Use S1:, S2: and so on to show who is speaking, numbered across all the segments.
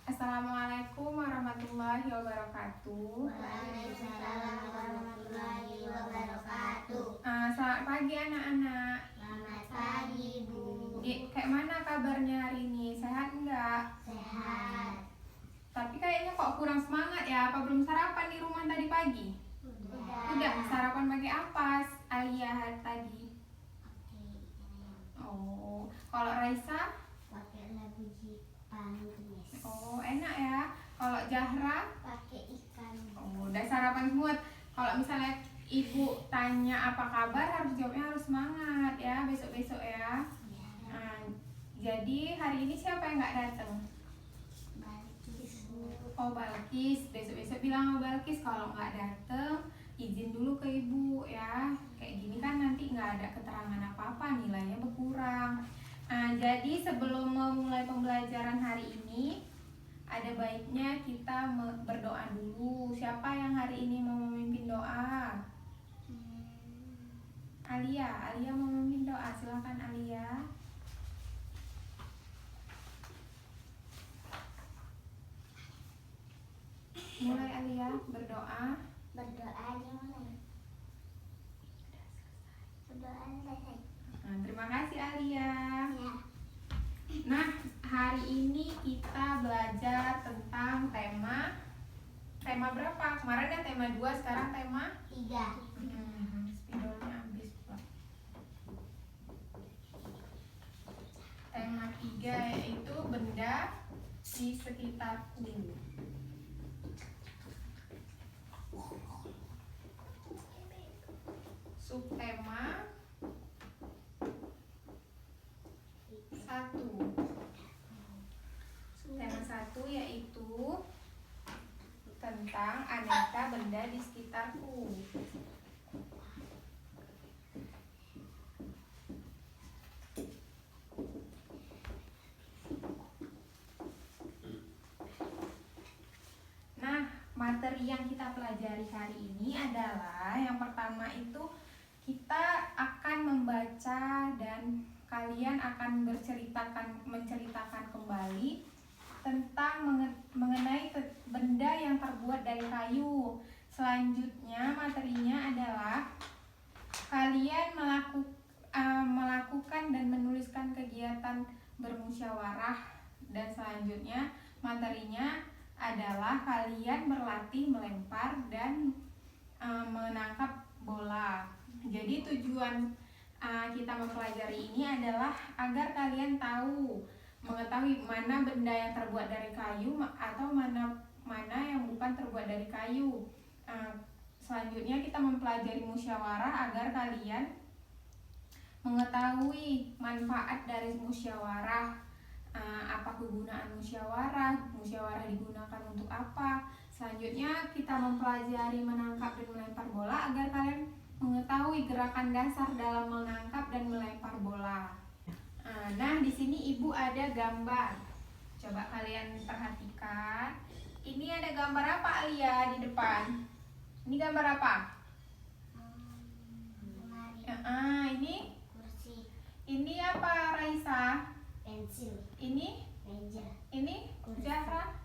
S1: Assalamualaikum warahmatullahi wabarakatuh.
S2: Waalaikumsalam warahmatullahi wabarakatuh.
S1: Selamat pagi anak-anak.
S2: Selamat pagi, Bu.
S1: Kayak mana kabarnya hari ini? Sehat enggak?
S2: Sehat.
S1: Tapi kayaknya kok kurang semangat ya. Apa belum sarapan di rumah tadi pagi? Udah. Sarapan pakai apa Alia tadi? Oh, kalau Raisa?
S2: Pakai labu Jepang tumis.
S1: Oh, enak ya. Kalau Zahra?
S2: Pakai ikan.
S1: Oh, udah sarapan semua. Kalau misalnya ibu tanya apa kabar, harus jawabnya harus semangat ya, besok-besok ya. Nah, jadi hari ini siapa yang nggak datang?
S2: Balkis.
S1: Oh, Balkis. Besok-besok bilang sama Balkis kalau nggak datang, izin dulu ke ibu ya. Kayak gini kan nanti nggak ada keterangan apa-apa, nilainya berkurang. Nah, jadi sebelum memulai pembelajaran hari ini, ada baiknya kita berdoa dulu. Siapa yang hari ini mau memimpin doa? Alia mau memimpin doa. Silakan Alia. Mulai Alia berdoa.
S2: Berdoa dimulai. Berdoa selesai.
S1: Nah, terima kasih Alia.
S2: Ya.
S1: Nah, hari ini kita belajar tentang tema berapa? Kemarin ya tema 2, sekarang tema
S2: 3.
S1: spidolnya habis pula. Tema 3 yaitu benda di sekitarku. Subtema 1. Tema 1 yaitu tentang aneka benda di sekitarku. Nah, materi yang kita pelajari hari ini adalah yang pertama itu kita akan membaca dan kalian akan menceritakan kembali tentang mengenai benda yang terbuat dari kayu. Selanjutnya materinya adalah kalian melakukan dan menuliskan kegiatan bermusyawarah, dan selanjutnya materinya adalah kalian berlatih melempar dan menangkap bola. Jadi tujuan kita mempelajari ini adalah agar kalian mengetahui mana benda yang terbuat dari kayu atau mana yang bukan terbuat dari kayu. Selanjutnya kita mempelajari musyawarah agar kalian mengetahui manfaat dari musyawarah, apa kegunaan musyawarah digunakan untuk apa. Selanjutnya kita mempelajari menangkap dan melempar bola agar kalian mengetahui gerakan dasar dalam menangkap dan melempar bola. Nah, di sini Ibu ada gambar. Coba kalian perhatikan. Ini ada gambar apa Alia di depan? Ini gambar apa? Ini?
S2: Kursi.
S1: Ini apa Raisa?
S2: Pensil.
S1: Ini?
S2: Meja.
S1: Ini?
S2: Kursi.
S1: Zahra?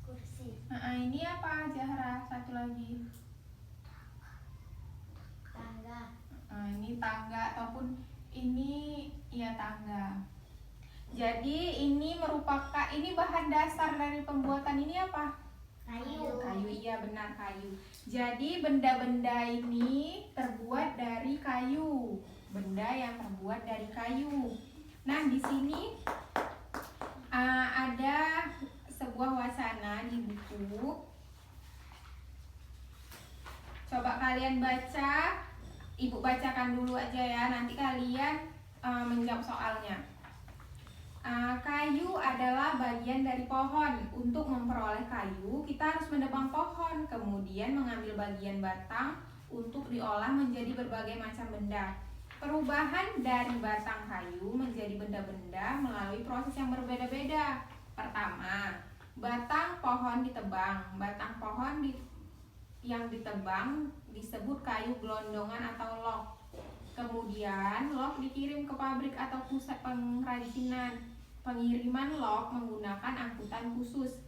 S2: Kursi.
S1: Ini apa Zahra? Satu lagi.
S2: Tangga.
S1: Ini tangga ataupun ini ya tangga. Jadi ini bahan dasar dari pembuatan ini apa?
S2: Kayu.
S1: Kayu, iya benar, kayu. Jadi benda-benda ini terbuat dari kayu. Benda yang terbuat dari kayu. Nah, di sini ada sebuah wacana di buku. Coba kalian baca. Ibu bacakan dulu aja ya, nanti kalian menjawab soalnya. Kayu adalah bagian dari pohon. Untuk memperoleh kayu, kita harus menebang pohon, kemudian mengambil bagian batang untuk diolah menjadi berbagai macam benda. Perubahan dari batang kayu menjadi benda-benda melalui proses yang berbeda-beda. Pertama, batang pohon ditebang. Batang pohon yang ditebang disebut kayu gelondongan atau log. Kemudian log dikirim ke pabrik atau pusat pengrajinan. pengiriman log menggunakan angkutan khusus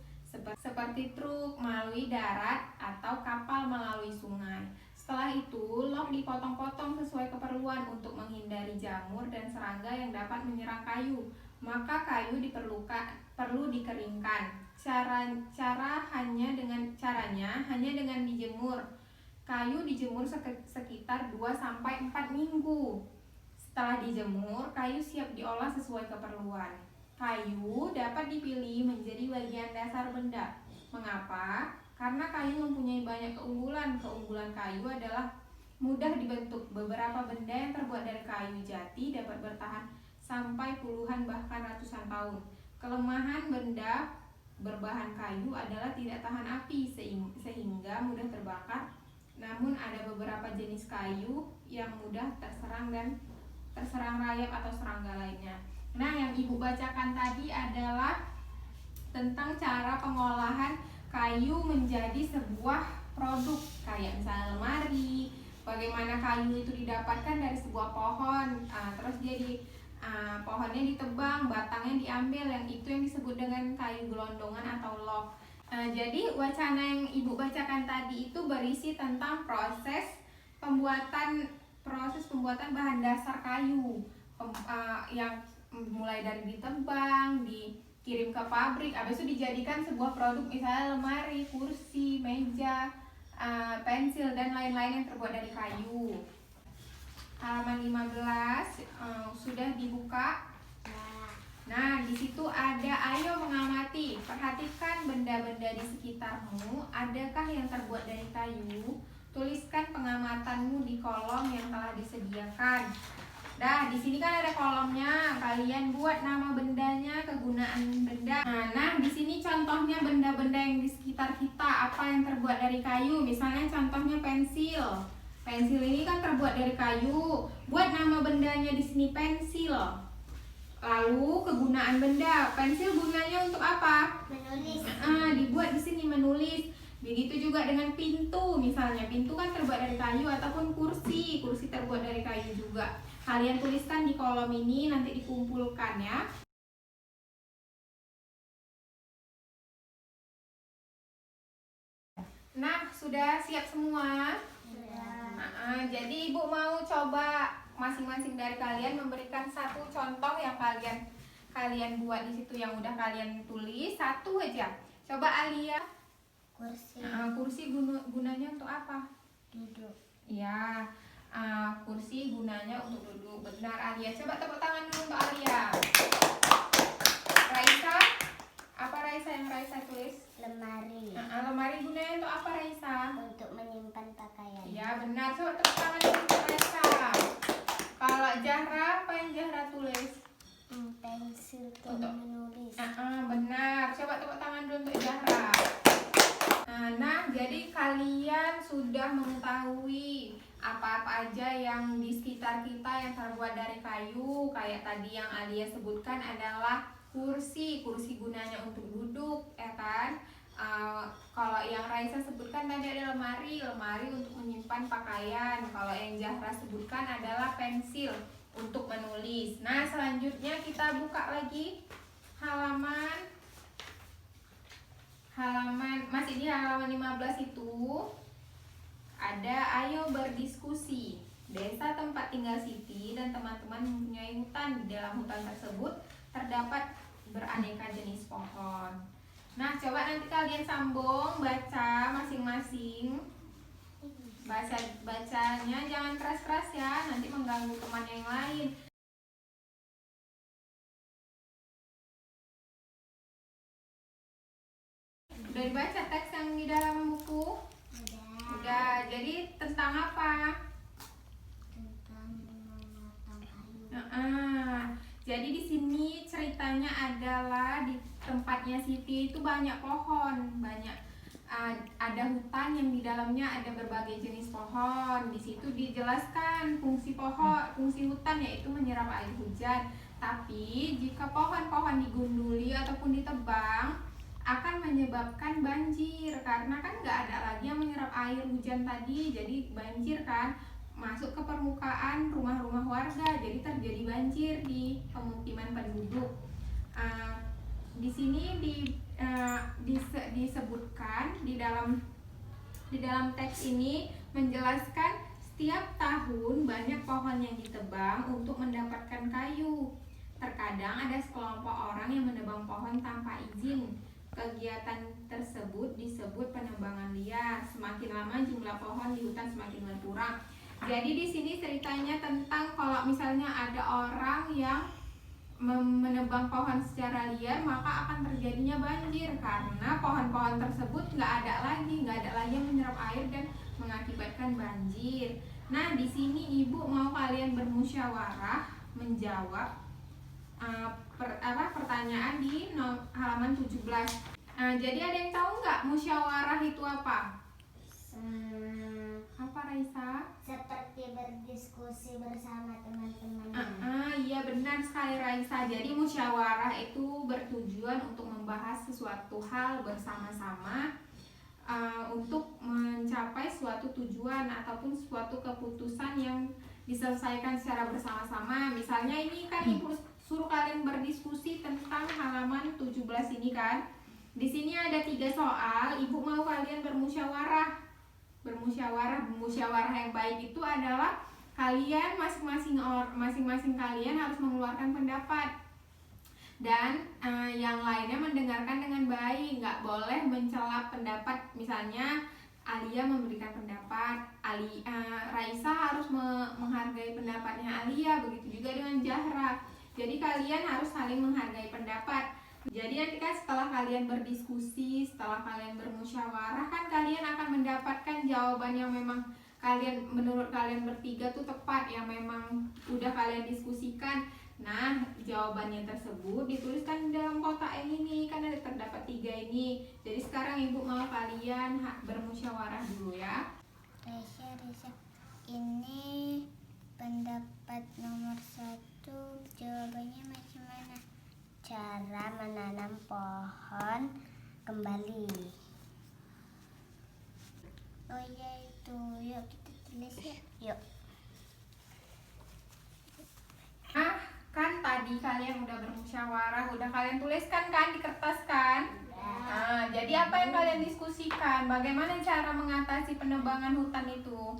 S1: seperti truk melalui darat atau kapal melalui sungai. Setelah itu, log dipotong-potong sesuai keperluan untuk menghindari jamur dan serangga yang dapat menyerang kayu. Maka kayu perlu dikeringkan. Caranya hanya dengan dijemur. Kayu dijemur sekitar 2-4 minggu. Setelah dijemur, kayu siap diolah sesuai keperluan. Kayu dapat dipilih menjadi bagian dasar benda. Mengapa? Karena kayu mempunyai banyak keunggulan. Keunggulan kayu adalah mudah dibentuk. Beberapa benda yang terbuat dari kayu jati dapat bertahan sampai puluhan bahkan ratusan tahun. Kelemahan benda berbahan kayu adalah tidak tahan api sehingga mudah terbakar. Namun ada beberapa jenis kayu yang mudah terserang rayap atau serangga lainnya. Nah, yang Ibu bacakan tadi adalah tentang cara pengolahan kayu menjadi sebuah produk, kayak misalnya lemari, bagaimana kayu itu didapatkan dari sebuah pohon, terus pohonnya ditebang, batangnya diambil, yang itu yang disebut dengan kayu gelondongan atau log. Jadi wacana yang Ibu bacakan tadi itu berisi tentang proses pembuatan bahan dasar kayu, yang mulai dari ditebang, dikirim ke pabrik, habis itu dijadikan sebuah produk, misalnya lemari, kursi, meja, pensil, dan lain-lain yang terbuat dari kayu. Halaman 15 sudah dibuka. Nah, di situ ada ayo mengamati. Perhatikan benda-benda di sekitarmu. Adakah yang terbuat dari kayu? Tuliskan pengamatanmu di kolom yang telah disediakan. Nah, di sini kan ada kolomnya. Kalian buat nama bendanya, kegunaan benda. Nah, di sini contohnya benda-benda yang di sekitar kita. Apa yang terbuat dari kayu? Misalnya contohnya pensil. Pensil ini kan terbuat dari kayu. Buat nama bendanya di sini pensil. Lalu kegunaan benda. Pensil gunanya untuk apa?
S2: Menulis.
S1: Dibuat di sini menulis. Begitu juga dengan pintu. Misalnya pintu kan terbuat dari kayu, ataupun kursi terbuat dari kayu juga. Kalian tuliskan di kolom ini, nanti dikumpulkan ya. Nah, sudah siap semua? Jadi Ibu mau coba masing-masing dari kalian memberikan satu contoh yang kalian buat di situ, yang udah kalian tulis, satu aja. Coba Alia.
S2: Kursi.
S1: Kursi gunanya untuk apa?
S2: Duduk.
S1: Ya, kursi gunanya untuk duduk. Benar Alia. Coba tepuk tangan dulu untuk Alia. Raisa, apa Raisa yang Raisa tulis?
S2: Lemari.
S1: Lemari gunanya untuk apa Raisa?
S2: Untuk menyimpan pakaian.
S1: Ya benar. Coba tepuk tangan dulu untuk Raisa. Kalau Zahra, apa yang Zahra tulis?
S2: Pensil untuk menulis.
S1: Benar. Coba tepuk tangan dulu untuk Zahra. Nah, jadi kalian sudah mengetahui apa-apa aja yang di sekitar kita yang terbuat dari kayu. Kayak tadi yang Alia sebutkan adalah kursi gunanya untuk duduk, ya kan? Kalau yang Raisa sebutkan tadi ada lemari untuk menyimpan pakaian. Kalau yang Zahra sebutkan adalah pensil untuk menulis. Nah, selanjutnya kita buka lagi halaman masih di halaman 15 itu ada ayo berdiskusi. Desa tempat tinggal Siti dan teman-teman mempunyai hutan. Di dalam hutan tersebut terdapat beraneka jenis pohon. Nah, coba nanti kalian sambung baca masing-masing. Bacanya jangan keras-keras ya, nanti mengganggu teman yang lain. Udah dibaca teks yang di dalam buku? Udah. Jadi tentang apa?
S2: Tentang mematang kayu.
S1: Jadi di sini ceritanya adalah di tempatnya Siti itu banyak pohon, ada hutan yang di dalamnya ada berbagai jenis pohon. Di situ dijelaskan fungsi hutan yaitu menyerap air hujan. Tapi jika pohon-pohon digunduli ataupun ditebang akan menyebabkan banjir, karena kan nggak ada lagi yang menyerap air hujan tadi, jadi banjir kan masuk ke permukaan rumah-rumah warga, jadi terjadi banjir di pemukiman penduduk. Uh, di sini disebutkan di dalam teks ini menjelaskan setiap tahun banyak pohon yang ditebang untuk mendapatkan kayu. Terkadang ada sekelompok orang yang menebang pohon tanpa izin. Kegiatan tersebut disebut penebangan liar. Semakin lama jumlah pohon di hutan semakin berkurang. Jadi di sini ceritanya tentang kalau misalnya ada orang yang menebang pohon secara liar, maka akan terjadinya banjir karena pohon-pohon tersebut nggak ada lagi yang menyerap air dan mengakibatkan banjir. Nah, di sini ibu mau kalian bermusyawarah menjawab pertanyaan di halaman 17. Jadi ada yang tahu nggak musyawarah itu apa? Apa Raisa?
S2: Seperti berdiskusi bersama teman-teman.
S1: Iya benar sekali Raisa. Jadi musyawarah itu bertujuan untuk membahas sesuatu hal bersama-sama untuk mencapai suatu tujuan ataupun suatu keputusan yang diselesaikan secara bersama-sama. Misalnya ini kan ibu suruh kalian berdiskusi tentang halaman 17 ini kan. Di sini ada 3 soal, ibu mau kalian bermusyawarah yang baik itu adalah kalian masing-masing kalian harus mengeluarkan pendapat dan yang lainnya mendengarkan dengan baik, nggak boleh mencela pendapat. Misalnya Alia memberikan pendapat, Raisa harus menghargai pendapatnya Alia, begitu juga dengan Zahra. Jadi kalian harus saling menghargai pendapat. Jadi nanti kan setelah kalian berdiskusi, setelah kalian bermusyawarah kan kalian akan mendapatkan jawaban yang memang menurut kalian bertiga tuh tepat, yang memang udah kalian diskusikan. Nah, jawabannya tersebut dituliskan dalam kotak yang ini, kan ada terdapat 3 ini. Jadi sekarang ibu mau kalian bermusyawarah dulu ya.
S2: Raisa, ini pendapat nomor 1, jawabannya macam mana? Cara menanam pohon kembali. Oh iya itu, yuk kita tulis ya. Yuk.
S1: Kan tadi kalian udah bermusyawarah, udah kalian tuliskan kan di kertas kan? Nah, jadi apa yang kalian diskusikan? Bagaimana cara mengatasi penebangan hutan itu?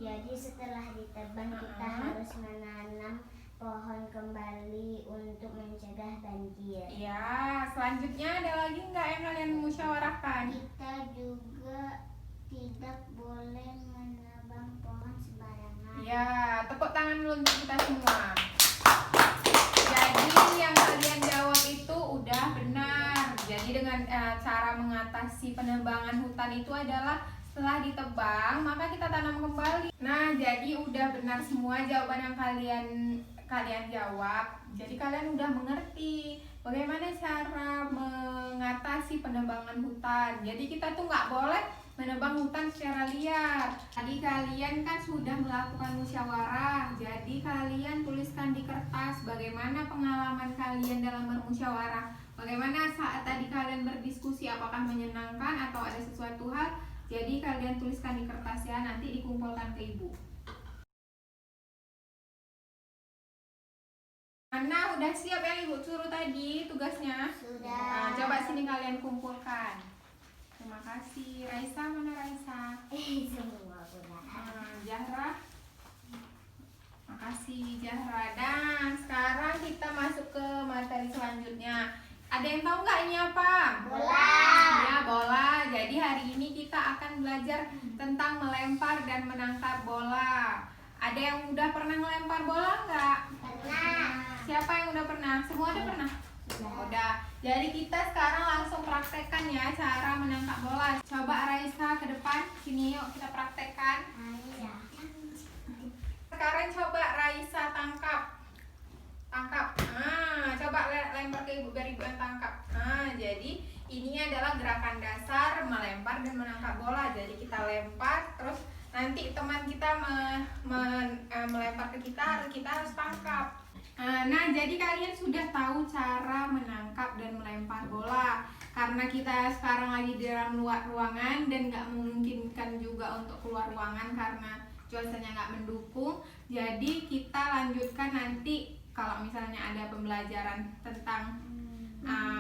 S2: Jadi setelah ditebang kita harus menanam pohon kembali untuk mencegah banjir.
S1: Ya, selanjutnya ada lagi nggak yang kalian musyawarahkan?
S2: Kita juga tidak boleh menebang pohon sembarangan.
S1: Ya, tepuk tangan dulu untuk kita semua. Jadi yang kalian jawab itu udah benar. Jadi dengan cara mengatasi penebangan hutan itu adalah setelah ditebang maka kita tanam kembali. Nah, jadi udah benar semua jawaban yang kalian jawab. Jadi kalian udah mengerti bagaimana cara mengatasi penebangan hutan. Jadi kita tuh nggak boleh menebang hutan secara liar. Tadi kalian kan sudah melakukan musyawarah. Jadi kalian tuliskan di kertas bagaimana pengalaman kalian dalam bermusyawarah. Bagaimana saat tadi kalian berdiskusi, apakah menyenangkan atau ada sesuatu hal. Jadi kalian tuliskan di kertas ya, nanti dikumpulkan ke ibu. Nah, udah siap yang ibu suruh tadi tugasnya?
S2: Sudah.
S1: Nah, coba sini kalian kumpulkan. Terima kasih. Raisa, mana Raisa?
S2: Semua udah.
S1: Zahra. Makasih Zahra. Dan sekarang kita masuk ke materi selanjutnya. Ada yang tahu nggak ini apa?
S2: Bola.
S1: Ya, bola. Jadi hari ini kita akan belajar tentang melempar dan menangkap bola. Ada yang udah pernah melempar bola nggak?
S2: Pernah.
S1: Siapa yang udah pernah? Semua udah pernah? Udah. Jadi kita sekarang langsung praktekkan ya cara menangkap bola. Coba Raisa ke depan. Sini yuk kita praktekkan.
S2: Iya.
S1: Sekarang coba Raisa tangkap. Coba lempar ke ibu, biar ibu yang tangkap. Jadi ini adalah gerakan dasar melempar dan menangkap bola. Jadi kita lempar, terus nanti teman kita melempar ke kita harus tangkap. Nah, jadi kalian sudah tahu cara menangkap dan melempar bola. Karena kita sekarang lagi di dalam ruangan dan nggak memungkinkan juga untuk keluar ruangan karena cuacanya nggak mendukung. Jadi kita lanjutkan nanti kalau misalnya ada pembelajaran tentang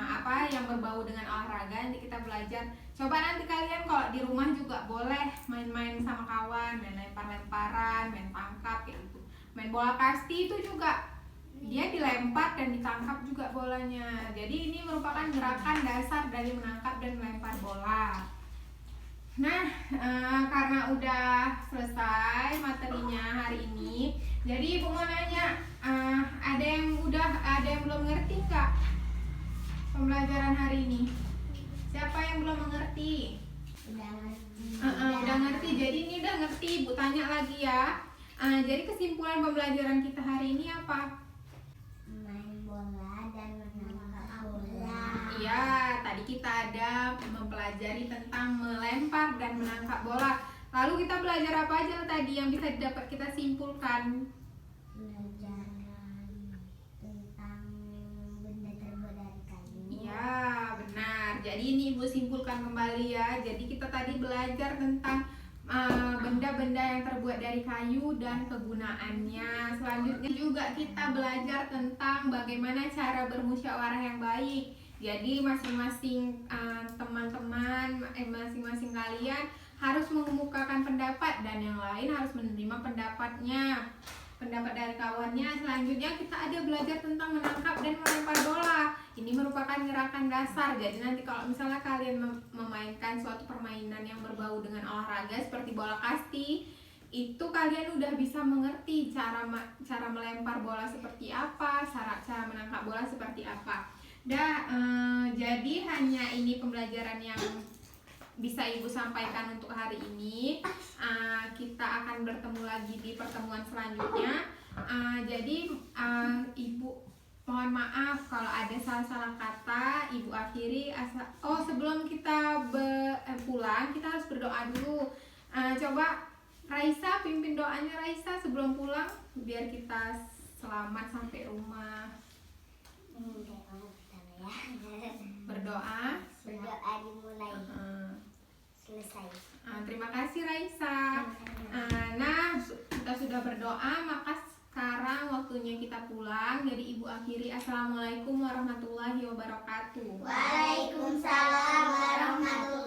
S1: apa yang berbau dengan olahraga, nanti kita belajar. Coba nanti kalian kalau di rumah juga boleh main-main sama kawan, main lempar-lemparan, main tangkap kayak gitu. Main bola kasti itu juga dia dilempar dan ditangkap juga bolanya. Jadi ini merupakan gerakan dasar dari menangkap dan melempar bola. Nah, karena udah selesai materinya hari ini, jadi Ibu mau nanya, ada yang belum ngerti nggak pembelajaran hari ini? Siapa yang belum mengerti? Udah ngerti. Jadi ini udah ngerti, Ibu tanya lagi ya. Jadi kesimpulan pembelajaran kita hari ini apa?
S2: Main bola dan menangkap bola.
S1: Iya, tadi kita ada mempelajari tentang melempar dan menangkap bola. Lalu kita belajar apa aja tadi yang bisa dapat kita simpulkan?
S2: Belajar tentang benda terbuat dari kayu.
S1: Iya, benar. Jadi ini Ibu simpulkan kembali ya. Jadi kita tadi belajar tentang benda-benda yang terbuat dari kayu dan kegunaannya. Selanjutnya juga kita belajar tentang bagaimana cara bermusyawarah yang baik. Jadi masing-masing teman-teman, masing-masing kalian harus mengemukakan pendapat dan yang lain harus menerima pendapat dari kawannya. Selanjutnya kita ada belajar tentang menangkap dan melempar bola. Ini merupakan gerakan dasar. Jadi nanti kalau misalnya kalian memainkan suatu permainan yang berbau dengan olahraga seperti bola kasti, itu kalian udah bisa mengerti cara melempar bola seperti apa, cara menangkap bola seperti apa. Jadi hanya ini pembelajaran yang bisa Ibu sampaikan untuk hari ini. Kita akan bertemu lagi di pertemuan selanjutnya. Jadi Ibu mohon maaf kalau ada salah-salah kata. Ibu akhiri. Sebelum kita pulang kita harus berdoa dulu. Coba Raisa pimpin doanya Raisa sebelum pulang biar kita selamat sampai rumah. Berdoa
S2: Dimulai. Selesai.
S1: Terima kasih Raisa. Nah, kita sudah berdoa, maka sekarang waktunya kita pulang. Jadi Ibu akhiri. Assalamualaikum warahmatullahi wabarakatuh.
S2: Waalaikumsalam warahmatullahi